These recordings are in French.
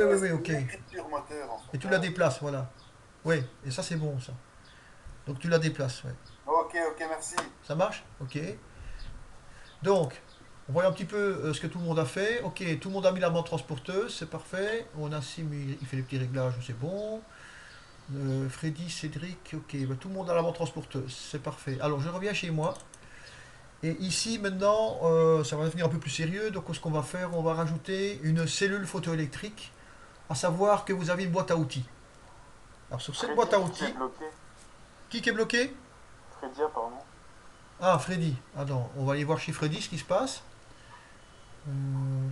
oui, il oui, reste oui, ok. une écriture moteur en Et fait, tu la hein. déplaces, voilà. Oui, et ça c'est bon ça. Donc tu la déplaces, ouais. Ok, ok, merci. Ça marche? Ok. Donc, on voit un petit peu ce que tout le monde a fait. Ok, tout le monde a mis la bande transporteuse, c'est parfait. On a Sim, il fait les petits réglages, c'est bon. Freddy, Cédric, ok, bah, tout le monde a la bande transporteuse, c'est parfait. Alors je reviens chez moi. Et ici maintenant, ça va devenir un peu plus sérieux. Donc ce qu'on va faire, on va rajouter une cellule photoélectrique, à savoir que vous avez une boîte à outils. Alors sur cette boîte Freddy à qui est outils, bloqué. qui est bloqué? Freddy apparemment. Ah, Freddy. Attends, on va aller voir chez Freddy ce qui se passe.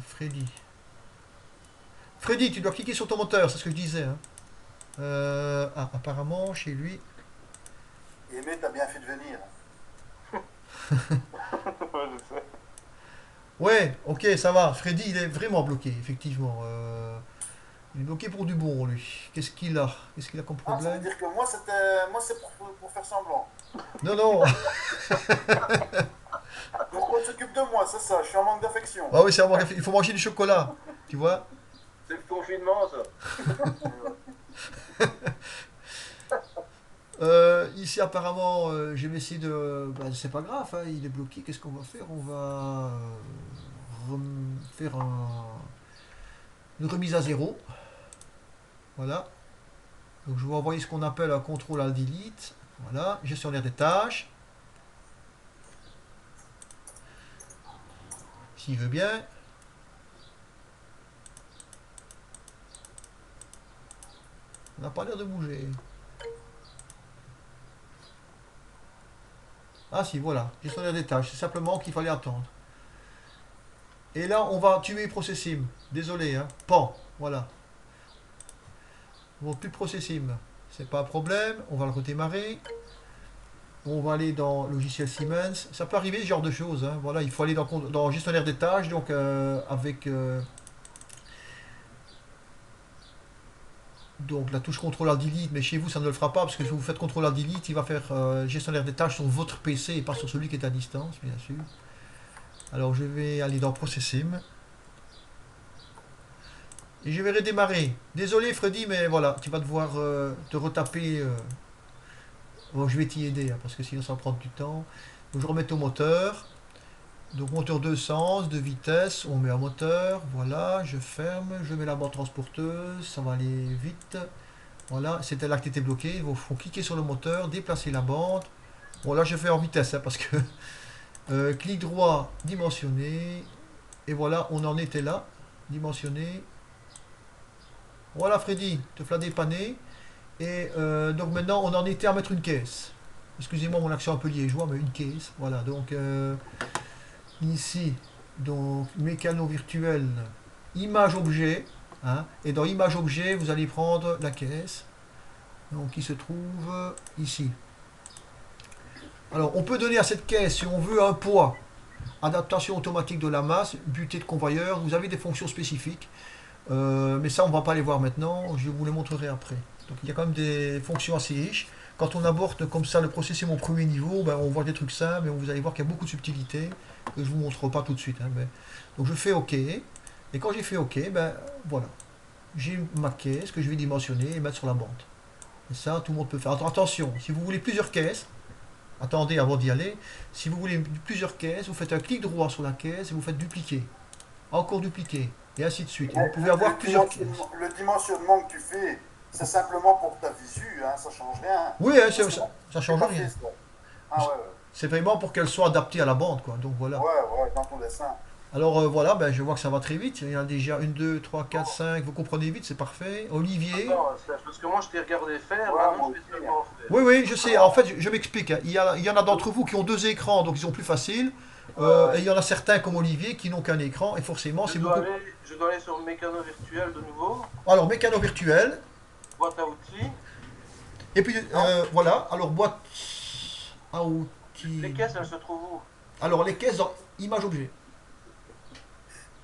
Freddy. Freddy, tu dois cliquer sur ton moteur, c'est ce que je disais, hein. Apparemment, chez lui. Aimé, t'as bien fait de venir. Ouais, je sais. Ouais, ok, ça va. Freddy, il est vraiment bloqué, effectivement. Il est bloqué pour du bon, lui. Qu'est-ce qu'il a? Qu'est-ce qu'il a comme Ah, ça veut problème? dire que moi c'est pour faire semblant. Non, non. Pourquoi on s'occupe de moi, c'est ça, je suis en manque d'affection. Ah oui, c'est vraiment. Il faut manger du chocolat. Tu vois? C'est le confinement, ça. Ici, apparemment, je vais essayer de. Bah, c'est pas grave, hein, il est bloqué. Qu'est-ce qu'on va faire? On va faire une remise à zéro. Voilà. Donc, je vais envoyer ce qu'on appelle un contrôle alt delete. Voilà. Gestionnaire des tâches. S'il veut bien. On n'a pas l'air de bouger. Ah, si, voilà. Gestionnaire des tâches. C'est simplement qu'il fallait attendre. Et là, on va tuer Processim. Désolé, hein. Pan. Voilà. Bon, plus de Processim. C'est pas un problème. On va le redémarrer. On va aller dans logiciel Siemens. Ça peut arriver ce genre de choses, hein. Voilà, il faut aller dans gestionnaire des tâches, donc avec donc la touche contrôle alt delete, mais chez vous ça ne le fera pas parce que si vous faites contrôle alt delete, il va faire gestionnaire des tâches sur votre PC et pas sur celui qui est à distance, bien sûr. Alors je vais aller dans Processim et je vais redémarrer. Désolé Freddy, mais voilà, tu vas devoir te retaper. Bon, je vais t'y aider hein, parce que sinon ça va prendre du temps. Donc je remets au moteur. Donc moteur de sens, de vitesse, on met un moteur, voilà, je ferme, je mets la bande transporteuse, ça va aller vite. Voilà, c'était là que tu étais bloqué, il faut cliquer sur le moteur, déplacer la bande. Bon là je fais en vitesse hein, parce que clic droit, dimensionner, et voilà, on en était là, dimensionner. Voilà Freddy, te fera dépanner. Et donc maintenant on en était à mettre une caisse. Excusez-moi mon accent un peu liégeois, mais une caisse. Voilà, donc ici, donc mécano virtuel, image objet, hein, et dans image objet, vous allez prendre la caisse, donc qui se trouve ici. Alors, on peut donner à cette caisse, si on veut, un poids, adaptation automatique de la masse, butée de convoyeur, vous avez des fonctions spécifiques, mais ça, on va pas les voir maintenant, je vous les montrerai après. Donc, il y a quand même des fonctions assez riches. Quand on aborde comme ça le processus au premier niveau, ben, on voit des trucs simples, mais vous allez voir qu'il y a beaucoup de subtilités que je vous montre pas tout de suite, hein, mais... Donc je fais OK. Et quand j'ai fait OK, ben voilà. J'ai ma caisse que je vais dimensionner et mettre sur la bande. Et ça, tout le monde peut faire. Attention, si vous voulez plusieurs caisses, attendez avant d'y aller. Si vous voulez plusieurs caisses, vous faites un clic droit sur la caisse et vous faites dupliquer. Encore dupliquer. Et ainsi de suite. Et vous Mais pouvez avoir plusieurs caisses. le dimensionnement que tu fais, c'est simplement pour ta visu, hein, ça change rien. Oui, hein, Parce que moi, ça j'ai change pas rien. fait ça. Ah ouais, C'est vraiment pour qu'elle soit adaptée à la bande, quoi. Donc voilà. ouais, ouais, ouais, dans ton dessin. Alors voilà, ben, je vois que ça va très vite. Il y en a déjà une, 2, 3, 4, 5. Vous comprenez vite, c'est parfait. Olivier. Attends, c'est parce que moi je t'ai regardé faire, Ouais, maintenant moi je vais aussi, hein. seulement faire. Oui, oui, je sais. En fait, je m'explique, hein. Il y en a d'entre vous qui ont deux écrans, donc ils sont plus faciles. Ouais, ouais. Et il y en a certains, comme Olivier, qui n'ont qu'un écran. Et forcément, c'est beaucoup. Je dois aller sur mécano virtuel de nouveau, Alors, mécano virtuel. boîte à outils. Et puis, Non, voilà. Alors, boîte à les outils. caisses elles se trouvent où? Alors, les caisses dans image objet.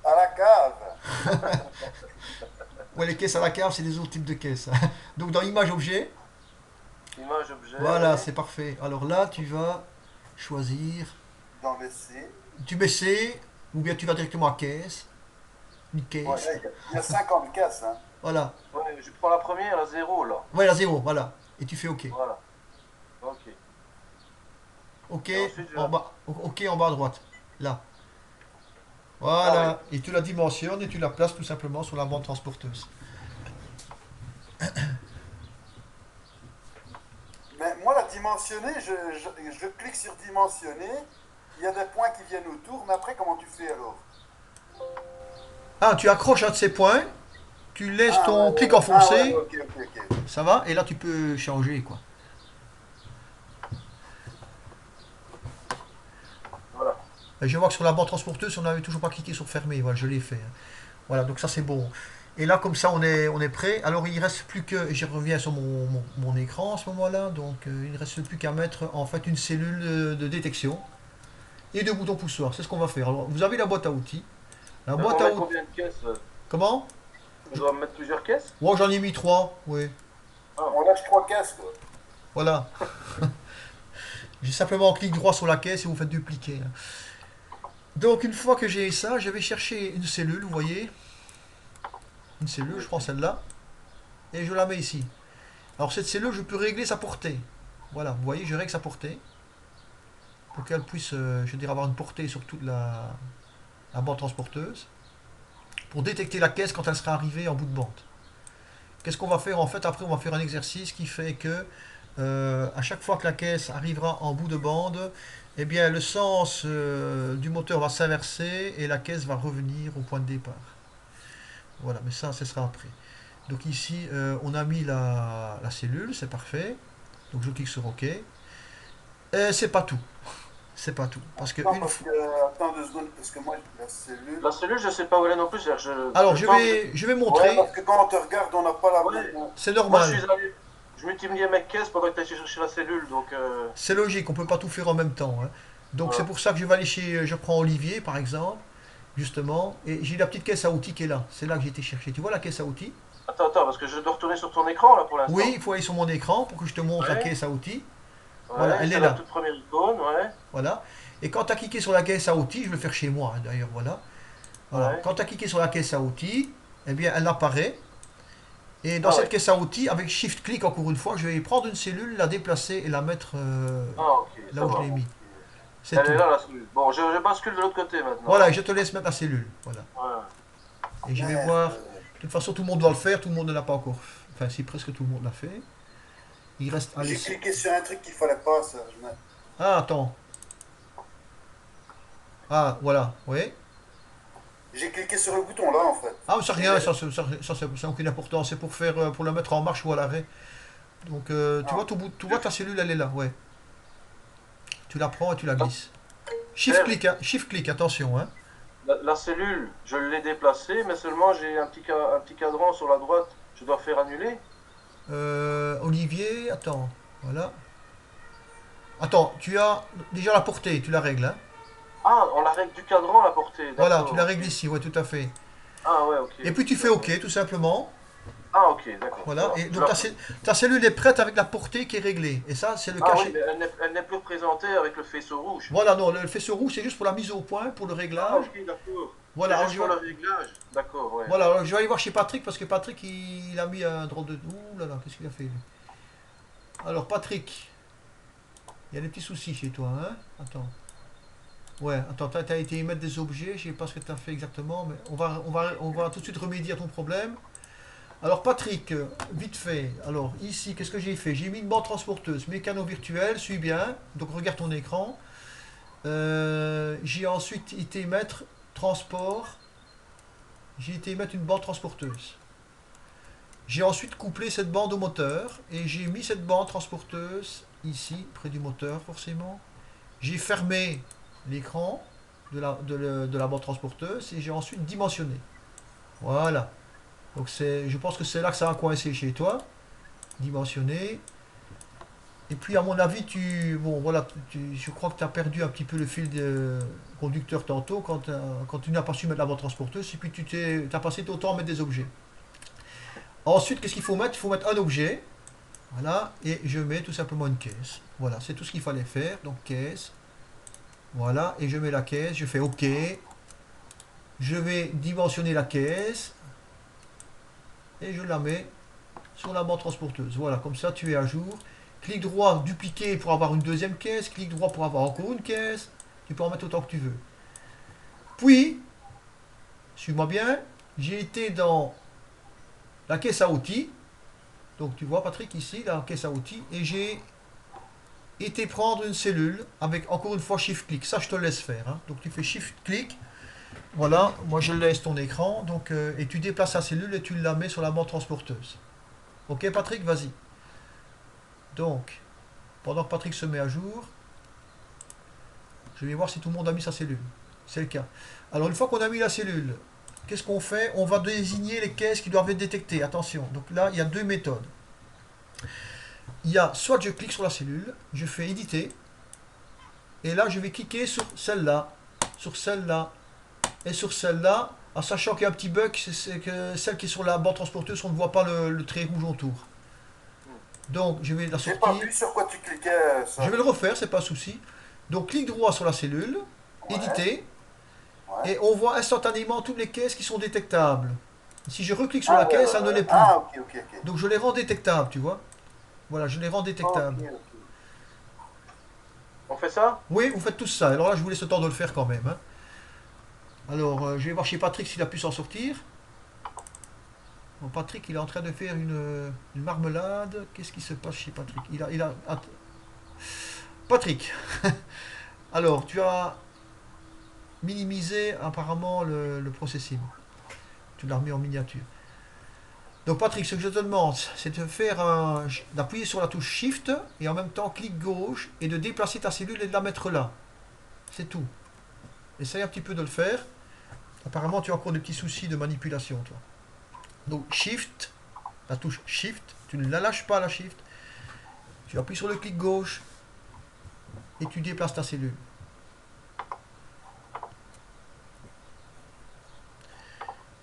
À la cave. Ouais, les caisses à la cave, c'est des autres types de caisses. Donc, dans image objet. Image objet, Voilà, oui. c'est parfait. Alors là, tu vas choisir. Dans l'essai. Tu mets C, ou bien tu vas directement à caisse. une Ouais, caisse. il y a 50 caisses. Hein. Voilà. Ouais, je prends la première, la 0 là. Ouais, la 0, voilà. Et tu fais OK. Voilà. Ok. OK Et ensuite, je... en bas. OK en bas à droite. Là. Ah oui. Voilà. Et tu la dimensionnes et tu la places tout simplement sur la bande transporteuse. Mais moi, la dimensionner, je clique sur dimensionner. Il y a des points qui viennent autour. Mais après, comment tu fais alors? Ah, tu accroches un de ces points, tu laisses Ah ouais, ton ouais, clic ouais. Ah ouais, enfoncé, ok, ok, ok. ça va, et là tu peux changer quoi. Voilà. Et je vois que sur la bande transporteuse, on n'avait toujours pas cliqué sur fermer, voilà, je l'ai fait, hein. Voilà, donc ça c'est bon. Et là, comme ça, on est prêt. Alors, il reste plus que. Je reviens sur mon écran à ce moment-là. Donc, il ne reste plus qu'à mettre en fait une cellule de détection et deux boutons poussoirs. C'est ce qu'on va faire. Alors, vous avez la boîte à outils. La On boîte à met outils. combien de caisses? Comment? Je dois mettre plusieurs caisses? Moi, j'en ai mis trois. Oui. Ah, On lâche 3 caisses, quoi. Voilà. J'ai simplement clic droit sur la caisse et vous faites dupliquer, hein. Donc, une fois que j'ai ça, je vais chercher une cellule. Vous voyez? Une cellule, je prends celle-là. Et je la mets ici. Alors, cette cellule, je peux régler sa portée. Voilà, vous voyez, je règle sa portée. Pour qu'elle puisse, je veux dire, avoir une portée sur toute la bande transporteuse, pour détecter la caisse quand elle sera arrivée en bout de bande. Qu'est-ce qu'on va faire en fait? Après, on va faire un exercice qui fait que à chaque fois que la caisse arrivera en bout de bande, eh bien, le sens du moteur va s'inverser et la caisse va revenir au point de départ. Voilà, mais ça, ce sera après. Donc ici, on a mis la cellule, c'est parfait. Donc je clique sur OK. Et c'est pas tout. C'est pas tout. Parce que Non, une parce fois. que. Attends 2 secondes, parce que moi, la cellule. la cellule, je sais pas où elle est non plus. Alors, Le temps que je vais Ouais, montrer. parce que quand on te regarde, on n'a pas la Ouais. même. C'est Moi, je normal. suis allé. Je multipliais mes caisses pendant que tu allé chercher la cellule, donc C'est logique, on peut pas tout faire en même temps, hein. Donc c'est voilà. pour ça que je vais aller chez. Je prends Olivier par exemple, justement, et j'ai la petite caisse à outils qui est là. C'est là que j'ai été chercher. Tu vois la caisse à outils? Attends, parce que je dois retourner sur ton écran là pour Oui, l'instant. il faut aller sur mon écran pour que je te montre la Ouais, caisse à outils. Voilà, ouais, elle est c'est la là. toute première icône, ouais, Voilà. Et quand tu as cliqué sur la caisse à outils, je vais le faire chez moi, hein, d'ailleurs, voilà. Voilà. ouais. Quand tu as cliqué sur la caisse à outils, eh bien elle apparaît. Et dans Ah cette ouais. caisse à outils, avec Shift-clic encore une fois, je vais prendre une cellule, la déplacer et la mettre Ah ok, là ça où je va. l'ai mis. C'est Elle est tout. là la cellule. Bon, je bascule de l'autre côté maintenant, Voilà, hein. et je te laisse mettre la cellule. Voilà. Ouais. Et je vais Merde. voir. De toute façon, tout le monde doit le faire, tout le monde ne l'a pas encore. Enfin, si presque tout le monde l'a fait. Il reste. Allez. J'ai cliqué sur un truc qu'il fallait pas, ça. Ah, attends. Ah, voilà. Oui. J'ai cliqué sur le bouton là, en fait. Ah, mais c'est Et rien, ça n'a aucune importance. C'est pour faire, pour la mettre en marche ou à l'arrêt. Donc, tu vois, non. tu vois ta cellule, elle est là, ouais. Tu la prends et tu la La, glisses. Shift-clic, hein. Shift-clic, attention, hein. la cellule, je l'ai déplacée, mais seulement j'ai un petit cadran sur la droite. Je dois faire annuler. Olivier, attends. Voilà. Attends, tu as déjà la portée, tu la règles, hein. Ah, on la règle du cadran à la portée, Voilà, tu d'accord, la ok. règles ici, ouais, tout à fait. Ah ouais, ok, Et puis tu fais d'accord. OK, tout simplement. Ah ok, d'accord, ça Voilà, va. et donc ta cellule est prête avec la portée qui est réglée. Et ça, c'est le Ah oui, cachet. mais elle n'est plus représentée avec le faisceau rouge. Voilà, non, le faisceau rouge, c'est juste pour la mise au point, pour le Ah réglage. ok, d'accord. Voilà, C'est alors juste pour le réglage. D'accord, ouais. voilà, alors je vais aller voir chez Patrick, parce que Patrick, il a mis un drôle de. Ouh là là, qu'est-ce qu'il a fait, lui? Alors, Patrick, il y a des petits soucis chez toi, hein? Attends. Ouais, attends, t'as été y mettre des objets, je sais pas ce que t'as fait exactement, mais on va tout de suite remédier à ton problème. Alors Patrick, vite fait, alors ici, qu'est-ce que j'ai fait? J'ai mis une bande transporteuse, mécano virtuel, suis bien, donc regarde ton écran. J'ai ensuite été mettre transport, j'ai été mettre une bande transporteuse. J'ai ensuite couplé cette bande au moteur et j'ai mis cette bande transporteuse ici, près du moteur forcément. J'ai fermé l'écran de la bande transporteuse et j'ai ensuite dimensionné. Voilà. Donc je pense que c'est là que ça a coincé chez toi. Dimensionné. Et puis à mon avis, bon voilà, je crois que tu as perdu un petit peu le fil de conducteur tantôt quand tu n'as pas su mettre la bande transporteuse et puis tu as passé ton temps à mettre des objets. Ensuite, qu'est-ce qu'il faut mettre? Il faut mettre un objet. Voilà. Et je mets tout simplement une caisse. Voilà, c'est tout ce qu'il fallait faire. Donc caisse. Voilà. Et je mets la caisse. Je fais OK. je vais dimensionner la caisse et je la mets sur la bande transporteuse. Voilà, comme ça tu es à jour. Clic droit, dupliquer pour avoir une deuxième caisse. Clic droit pour avoir encore une caisse. Tu peux en mettre autant que tu veux. Puis, suis-moi bien, j'ai été dans la caisse à outils. Donc tu vois Patrick ici, la caisse à outils. Et j'ai été prendre une cellule avec encore une fois Shift-Click. Ça je te laisse faire. Hein. Donc tu fais Shift-Click. Voilà, moi je laisse ton écran. Donc, et tu déplaces la cellule et tu la mets sur la bande transporteuse. Ok Patrick, vas-y. Donc, pendant que Patrick se met à jour, je vais voir si tout le monde a mis sa cellule. C'est le cas. Alors une fois qu'on a mis la cellule, qu'est-ce qu'on fait? On va désigner les caisses qui doivent être détectées. Attention, donc là il y a deux méthodes. Il y a soit je clique sur la cellule, je fais éditer, et là je vais cliquer sur celle-là, et sur celle-là, en sachant qu'il y a un petit bug, c'est que celle qui est sur la bande transporteuse, on ne voit pas le trait rouge autour. Donc je vais la J'ai pas sortir. vu sur quoi tu cliquais, ça. Je vais le refaire, c'est pas un souci. Donc clic droit sur la cellule, Ouais, éditer, ouais. et on voit instantanément toutes les caisses qui sont détectables. Si je reclique sur Ah, la caisse, ça ne l'est plus. ah, ok, ok, ok. Donc je les rends détectables, tu vois. Voilà, je les rends Ok, détectables. ok. On fait ça? Oui, vous faites tout ça. Alors là, je vous laisse le temps de le faire quand même. Hein. Alors, je vais voir chez Patrick s'il a pu s'en sortir. Bon, Patrick, il est en train de faire une marmelade. Qu'est-ce qui se passe chez Patrick? Patrick, alors, tu as minimisé apparemment le processing. Tu l'as remis en miniature. Donc Patrick, ce que je te demande, c'est d'appuyer sur la touche Shift et en même temps clic gauche et de déplacer ta cellule et de la mettre là. C'est tout. Essaye un petit peu de le faire. Apparemment, tu as encore des petits soucis de manipulation, toi. Donc Shift, la touche Shift, tu ne la lâches pas la Shift. Tu appuies sur le clic gauche et tu déplaces ta cellule.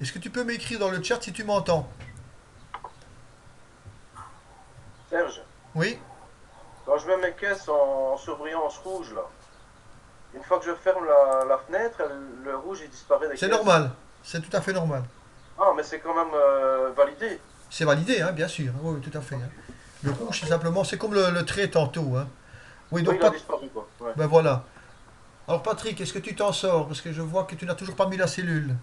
Est-ce que tu peux m'écrire dans le chat si tu m'entends? Serge, Oui? quand je mets mes caisses en surbrillance rouge, là, une fois que je ferme la fenêtre, le rouge il disparaît des C'est caisses. normal. C'est tout à fait normal. Ah, mais c'est quand même validé. C'est validé, hein, bien sûr. Oui, oui, tout à fait. Hein. Le rouge, c'est simplement, c'est comme le trait tantôt. Hein. Oui, Oui, donc il a disparu, quoi. Ouais. ben voilà. Alors Patrick, est-ce que tu t'en sors? Parce que je vois que tu n'as toujours pas mis la cellule.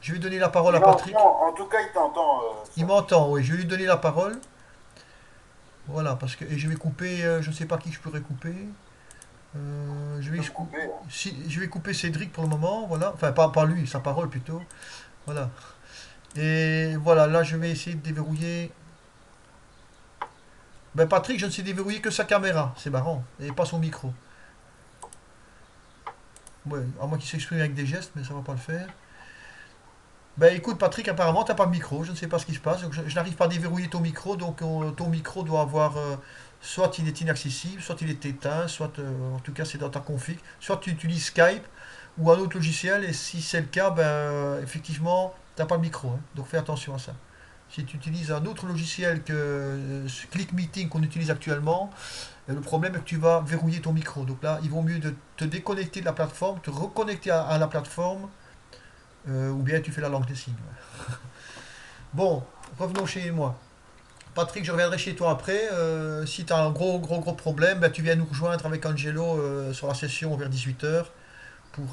Je vais donner la parole à Il Patrick. entend, en tout cas, il t'entend. Il m'entend, oui. Je vais lui donner la parole. Voilà, parce que et je vais couper, je ne sais pas qui je pourrais couper. Je vais, coupé. Hein. je vais couper Cédric pour le moment, voilà. Enfin, pas lui, sa parole plutôt. Voilà. Et voilà, là, je vais essayer de déverrouiller. Ben, Patrick, je ne sais déverrouiller que sa caméra. C'est marrant. Et pas son micro. Ouais, à moins qu'il s'exprime avec des gestes, mais ça va pas le faire. Ben écoute Patrick, apparemment t'as pas de micro, je ne sais pas ce qui se passe, donc je n'arrive pas à déverrouiller ton micro, donc ton micro doit avoir, soit il est inaccessible, soit il est éteint, soit en tout cas c'est dans ta config, soit tu utilises Skype ou un autre logiciel, et si c'est le cas, ben effectivement t'as pas de micro, hein, donc fais attention à ça. Si tu utilises un autre logiciel que ClickMeeting qu'on utilise actuellement, le problème est que tu vas verrouiller ton micro, donc là il vaut mieux de te déconnecter de la plateforme, te reconnecter à la plateforme, ou bien tu fais la langue des signes. Ouais. Bon, revenons chez moi. Patrick, je reviendrai chez toi après. Si tu as un gros problème, ben, tu viens nous rejoindre avec Angelo sur la session vers 18h pour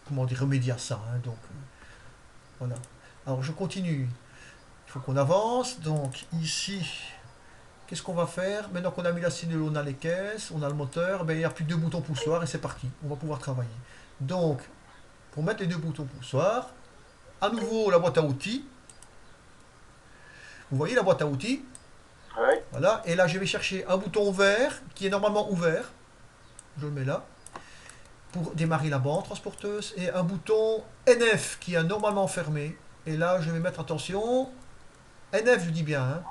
comment dire, remédier à ça. Hein, donc, voilà. Alors, je continue. Il faut qu'on avance. Donc, ici, qu'est-ce qu'on va faire? Maintenant qu'on a mis la cellule, on a les caisses, on a le moteur, ben, il n'y a plus que deux boutons poussoirs et c'est parti. On va pouvoir travailler. Donc, pour mettre les deux boutons poussoirs, à nouveau la boîte à outils. Vous voyez la boîte à outils? Oui. Voilà. Et là, je vais chercher un bouton vert qui est normalement ouvert. Je le mets là. Pour démarrer la bande transporteuse. Et un bouton NF qui est normalement fermé. Et là, je vais mettre attention. NF, je dis bien. Hein.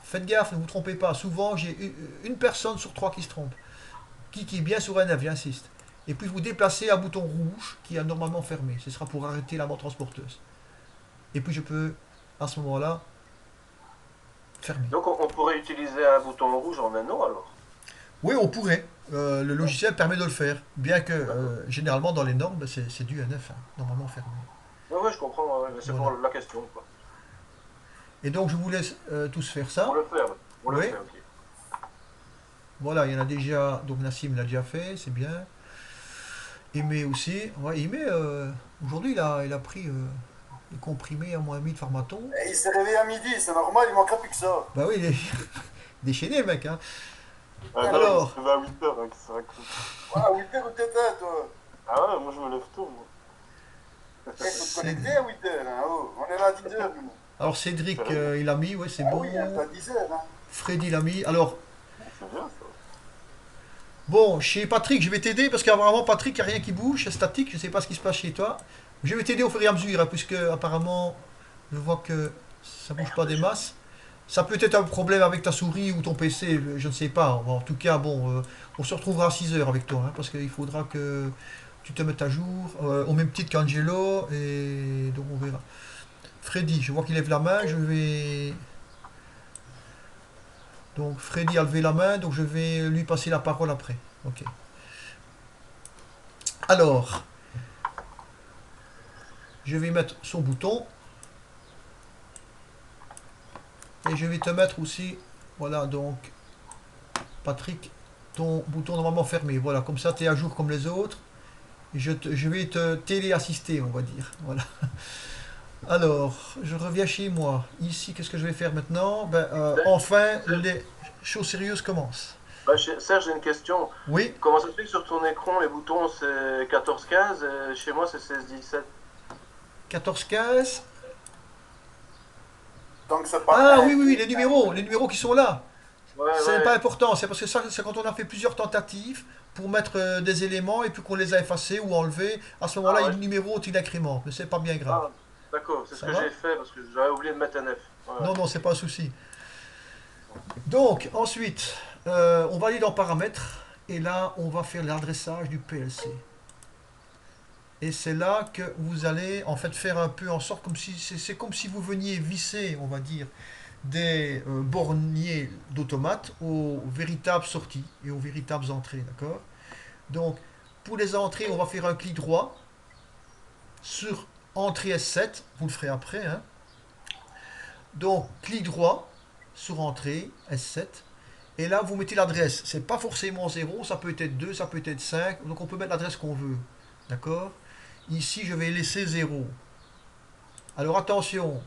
Faites gaffe, ne vous trompez pas. Souvent, j'ai une personne sur trois qui se trompe. Qui est bien sur NF, j'insiste. Et puis vous déplacez un bouton rouge qui est normalement fermé. Ce sera pour arrêter la bande transporteuse. Et puis je peux, à ce moment-là, fermer. Donc on pourrait utiliser un bouton rouge en anneau alors. Oui, on pourrait. le logiciel permet de le faire. Bien que généralement dans les normes, ben, c'est du NF, hein, normalement fermé. Ouais, ouais, je comprends, ouais, mais c'est Voilà. pour la question, quoi. Et donc je vous laisse tous faire ça. On le fait, ouais. On le Oui. fait, ok. Voilà, il y en a déjà. Donc Nassim l'a déjà fait, c'est bien. Aimé aussi. Ouais, Aimé, aujourd'hui il a pris les comprimés à -1,5 de Pharmaton. Et il s'est réveillé à midi, c'est normal, il manquera plus que ça. Bah oui, il est déchaîné le mec, hein. Ah non, il Alors, se levait à 8h, hein, qui se raconte. Ah, 8h ou t'étais, toi. Ah ouais, moi je me lève tôt, moi. Il faut te connecter à 8h, hein. Oh, on est là à 10h, nous. alors Cédric, Sérieux? il a mis, ouais, c'est Ah bon. oui, hein, t'as 10h, hein. Freddy l'a mis. Alors, C'est bien ça. bon, chez Patrick, je vais t'aider parce qu'apparemment, Patrick, il n'y a rien qui bouge, c'est statique. Je ne sais pas ce qui se passe chez toi. Je vais t'aider au fur et à mesure, hein, puisque apparemment, je vois que ça bouge pas des masses. Ça peut être un problème avec ta souris ou ton PC, je ne sais pas. En tout cas, bon, on se retrouvera à 6 heures avec toi, hein, parce qu'il faudra que tu te mettes à jour, au même titre qu'Angelo, et donc on verra. Freddy, je vois qu'il lève la main, je vais... Donc Freddy a levé la main, donc je vais lui passer la parole après. Ok. Alors, je vais mettre son bouton. Et je vais te mettre aussi, voilà, donc, Patrick, ton bouton normalement fermé. Voilà, comme ça, tu es à jour comme les autres. Et je vais te téléassister, on va dire. Voilà. Alors, je reviens chez moi. Ici, qu'est-ce que je vais faire maintenant? Ben, enfin, les choses sérieuses commencent. Bah, Serge, j'ai une question. Oui, Comment ça se fait que sur ton écran, les boutons c'est 14-15 et chez moi c'est 16-17? 14-15. Donc c'est pas Ah un oui, oui, oui, clic, les numéros qui sont là. Ouais, C'est ouais. pas important, c'est parce que ça, c'est quand on a fait plusieurs tentatives pour mettre des éléments et puis qu'on les a effacés ou enlevés. À ce moment-là, Ah, ouais. il numérote, il incrémente, mais c'est pas bien grave. Ah, d'accord, c'est ce Ça que va? j'ai fait parce que j'avais oublié de mettre un F. Ouais, ouais. Non, non, c'est pas un souci. Donc, ensuite, on va aller dans paramètres et là, on va faire l'adressage du PLC. Et c'est là que vous allez en fait faire un peu en sorte comme si c'est comme si vous veniez visser, on va dire, des borniers d'automates aux véritables sorties et aux véritables entrées, d'accord? Donc, pour les entrées, on va faire un clic droit sur entrée S7, vous le ferez après, hein. Donc, clic droit sur entrée S7, et là, vous mettez l'adresse. C'est pas forcément 0, ça peut être 2, ça peut être 5, donc on peut mettre l'adresse qu'on veut, d'accord? Ici, je vais laisser 0. Alors, attention,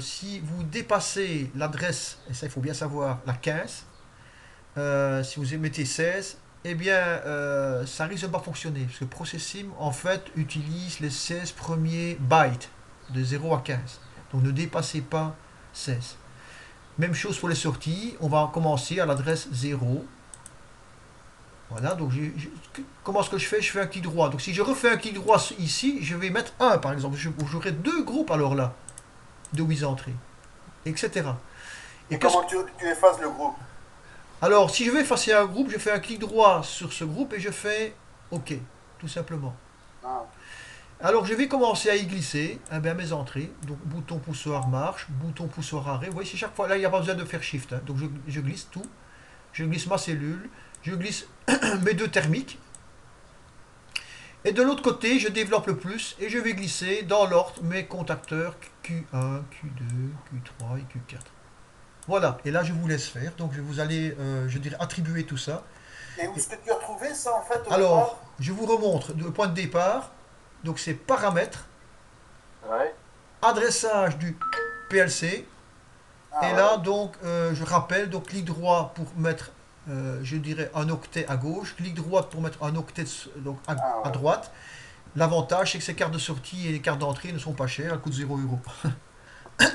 si vous dépassez l'adresse, et ça, il faut bien savoir, la 15, si vous mettez 16, eh bien, ça risque de ne pas fonctionner. Parce que Processim, en fait, utilise les 16 premiers bytes de 0 à 15. Donc, ne dépassez pas 16. Même chose pour les sorties. On va commencer à l'adresse 0. Voilà, donc comment est-ce que je fais? Je fais un clic droit. Donc, si je refais un clic droit ici, je vais mettre 1, par exemple. J'aurai deux groupes alors là, de 8 entrées, etc. Et comment tu effaces le groupe? Alors, si je veux effacer un groupe, je fais un clic droit sur ce groupe et je fais OK, tout simplement. Ah. Alors, je vais commencer à y glisser eh bien, mes entrées. Donc, bouton poussoir marche, bouton poussoir arrêt. Vous voyez, c'est chaque fois, là, il n'y a pas besoin de faire Shift, hein. Donc, je glisse tout. Je glisse ma cellule. Je glisse mes deux thermiques. Et de l'autre côté, je développe le plus et je vais glisser dans l'ordre mes contacteurs Q1, Q2, Q3 et Q4. Voilà, et là je vous laisse faire, donc vous allez, je dirais, attribuer tout ça. Et où est-ce que tu as trouvé ça en fait au Alors, départ? je vous remontre le point de départ, donc c'est paramètres, Ouais. adressage du PLC, Ah, et ouais. là donc, je rappelle, donc clic droit pour mettre, je dirais, un octet à gauche, clic droit pour mettre un octet donc, Ah, à ouais. droite. L'avantage, c'est que ces cartes de sortie et les cartes d'entrée ne sont pas chères, elles coûtent 0 €.